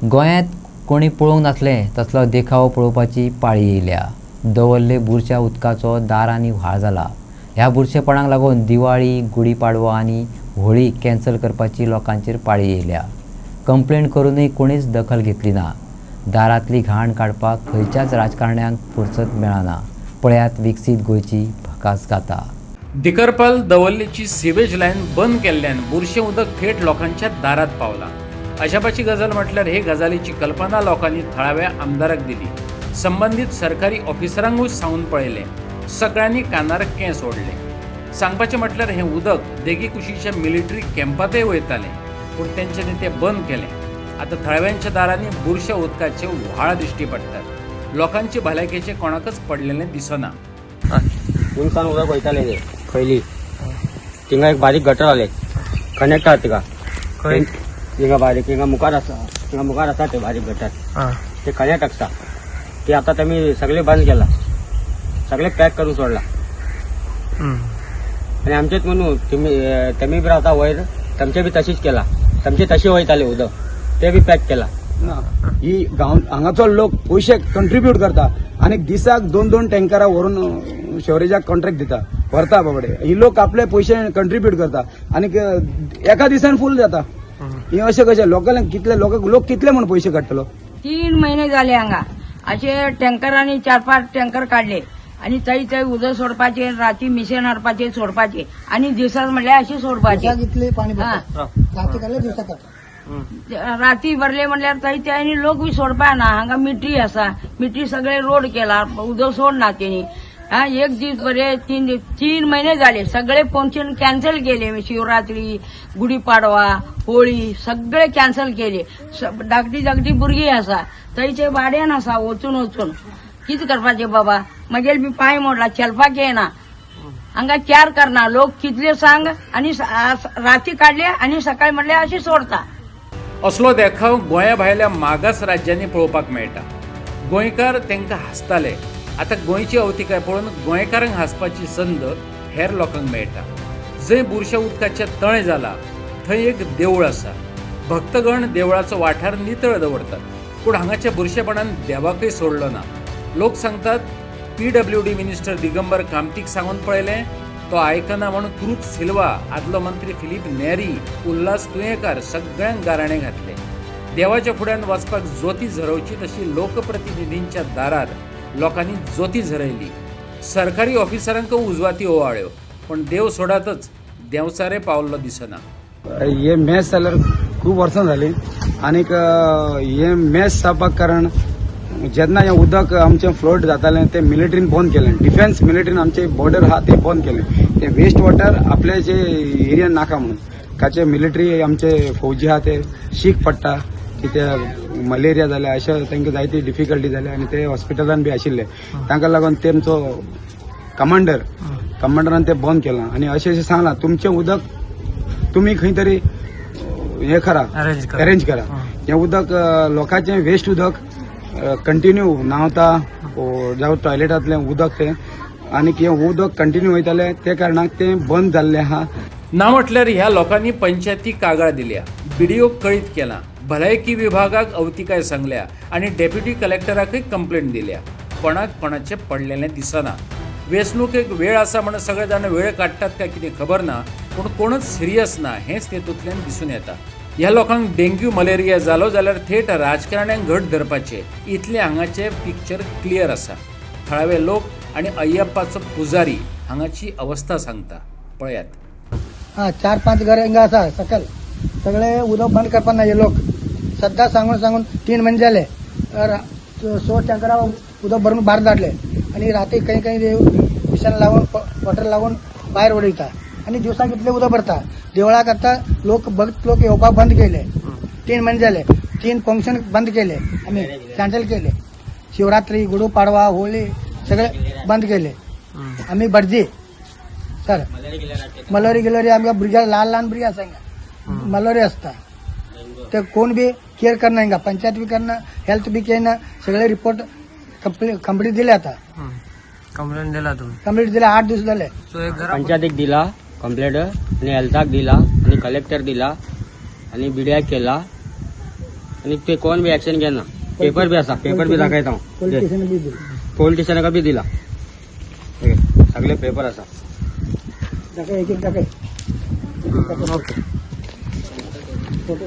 गोंयांत कोणी पळोवंक नासलें तसलो देखावो पळोवपाची पाळी येयल्या। दवर्ले बुरश्या उदकाचो दार आनी व्हाळ जाला। ह्या बुरशेपणाक लागून दिवाळी, गुढीपाडवो आनी होळी कॅन्सल करपाची लोकांचेर पाळी येयल्या। कंप्लेंट करूनय कोणीच दखल घेतली ना। दारांतली घाण काडपाक खंयच्याच राजकारण्यांक फुरसत मेळना। पळयात विकसीत गोंयची भकास गाथा। दिकरपाल दवर्लेची सिवेज लायन बंद केल्ल्यान बुरशें उदक थेट लोकांच्या दारात पावलां। अजापाची गजाल म्हटल्यार हे गजालीची कल्पना लोकांनी थळाव्या आमदाराक दिली। संबंधीत सरकारी ऑफिसरांकूच सांगून पळयलें। सगळ्यांनी कानार केंस ओडले। सांगपाचें म्हटल्यार हें उदक देगी कुशीच्या मिलिटरी कॅम्पांतय वयतालें, पूण तेंच्यांनी तें बंद केलें। आतां थळाव्यांच्या दारांनी बुरश्या उदकाचे व्हाळ दिश्टी पडटात। लोकांचे भलायकेचें कोणाकच पडलेलें दिसना। उंचान उदक वयतालें ते खंयली थिंगा एक बारीक गटर आले कनेक्ट आहा तिका खंय थिंगा बारीक थिंगा मुखार आसा ते बारीक गटर ते कनेक्ट आसता ते आता तेमी सगळे बंद केला, सगळे पॅक करून सोडला। आणि आमचेच म्हणून तेमी बी रावता वयर, तांचे बी तशीच केला, तांचे तशें वयताले उदक ते बी पॅक केला। ही हांगाचो लोक पयशे कंट्रीब्यूट करता आणि दिसाक 2-2 टँकरां व्हरून शोरेजाक कॉन्ट्रॅक्ट दिता, व्हरता बाबडे। ही लोक आपले पयशे कंट्रीब्यूट करता आणि एका दिसान फुल जाता। ही अशें कशें लोकांक कितले म्हण पयशे काडटलो? 3 महिने झाले हांगा असे टँकरांनी 4-5 टँकर काढले आणि थंय उदक सोडपाचे, राती मिशन हाडपाचे सोडपाचे आणि दिसाक म्हणल्यार अशी सोडपाचे। राती भरले म्हणल्यार थंय त्यांनी लोक बी सोडपा ना। हांगा मिटरी आसा, मिटरी सगळे रोड केला, उदक सोडना तेणी। एक दीस बरे 3 महिने झाले सगळे फंक्शन कॅन्सल केले। शिवरात्री, गुढीपाडवा, होळी सगळे कॅन्सल केले। धाकटी भुरगीं आसा थंयचे भाड्यान आसा, वचून कितें करपाचे बाबा। म्हगेल बी पांय मोडला, चलपाक येना। हांगा चार करना लोक कितले सांग आणि राती काढले आणि सकाळी म्हणले अशी सोडता। असलो देखाव गोंया भायल्या मागास राज्यांनी पळोवपाक मेळटा। गोंयकार तांकां हांसताले। आतां गोंयची अवतिकाय पळोवन गोंयकारांक हांसपाची संद हेर लोकांक मेळटा। जंय बुरश्या उदकाचें तळें जाला थंय एक देवूळ आसा। भक्तगण देवळाचो वाठार नितळ दवरतात, पूण हांगाच्या बुरशेपणान देवाकय सोडलो ना। लोक सांगतात PWD मिनिस्टर दिगंबर कामतीक सांगून पळयलें, तो आयकना म्हणून क्रूज सिल्वा, आदलो मंत्री फिलीप नेरी, उल्हास तुयेंकार सगळ्यांक गाराणें घातलें। देवाच्या फुड्यान वचपाक जोती झरवची तशी लोकप्रतिनिधींच्या दारार लोकांनी जोती झरयली। सरकारी ऑफिसरांक उजवाती ओवाळ्यो, पण देव सोडातच देवचारे पावल्लो दिसना। हे मॅच जाल्यार खूब वर्सां जालीं आनी हे मॅच जावपाक कारण जेन्ना हें उदक आमचें फ्लोट जातालें ते मिलिटरीन बंद केलें। डिफेन्स मिलिटरीन आमचे बॉर्डर आहा ते बंद केलें। ते वेस्ट वॉटर आपले जे एरियान नाका म्हणून काचे मिलिटरी आमचे फौजी आहा ते शीक पडटा, कित्याक मलेरिया जाल्या अशें तांकां जायती डिफिकल्टी जाल्या आणि ते हॉस्पिटलान बी आशिल्ले। तांकां लागून तेंचो कमांडरान ते बंद केलां आणि अशें सांगलां तुमचें उदक तुमी खंय तरी हें करा, अरेंज करा। हें उदक लोकांचें वेस्ट उदक कंटिन्यू न्हांवता जावं टॉयलेटांतलें उदक तें आनी हें उदक कंटिन्यू वयतालें ते कारणाक तें बंद जाल्लें आहा। ना म्हटल्यार ह्या लोकांनी पंचायती कागाळ दिल्या, BDO कळीत केला, भलायकी विभागाक अवतिकाय सांगल्या आणि डेप्युटी कलेक्टराकय कंप्लेंट दिल्या। कोणाचे पडलेलें दिसना। वेंचणूकेक वेळ आसा म्हणून सगळे जाण वेळ काडटात काय कितें खबर ना, पूण कोणच सिरियस ना हेंच तेतूंतल्यान दिसून येता। ह्या लोकांक डेंग्यू मलेरिया जालो जाल्यार थेट राजकारण्यांक घट धरपाचे इतले हांगाचे पिक्चर क्लियर आसा। थळावे लोक आणि अय्यप्पाचो पुजारी हांगाची अवस्था सांगता, पळयात। 4-5 घर हिंगा आसा सकल सगळे उदक बंद करपाक ना हे लोक सद्दां सांगून 3 महिने जाले। 100 टँकरां उदक भरून भायर धाडले आणि राती खंय मिशन लावून वॉटर लावून भायर उडयता आणि दिवसाक इतले उदक भरता। देवळाक आतां भक्त लोक येवपाक बंद केले। 3 महिने जाले, 3 फंक्शन बंद केले आमी, कॅन्सल केले। शिवरात्री, गुढीपाडवा, होळी सगळे बंद केले। आम्ही भटजी सर मलेरी गिलेरी आमच्या भुरग्या लहान भुरगीं आसा हिंगा मलेरी असता ते कोण बी केअर करना हिंगा, पंचायत बी करना, हेल्थ बी केना। सगळे रिपोर्ट कंप्लीट दिले। आता कंप्लेंट दिला तुम्ही? कंप्लीट दिला 8 दिवस झाले। पंचायतीक दिला कंप्लेंट आणि हेल्थाक दिला आणि कलेक्टर दिला आणि BDO केला आणि ते कोण बी ऍक्शन घेना पेपर बी असा पेपर बी दाखयता हांव. पोलीस स्टेशन बी दिली. पोलीस स्टेशनाका बी दिला हे सगळे पेपर असा दाखय एक एक दाखय ओके फोटो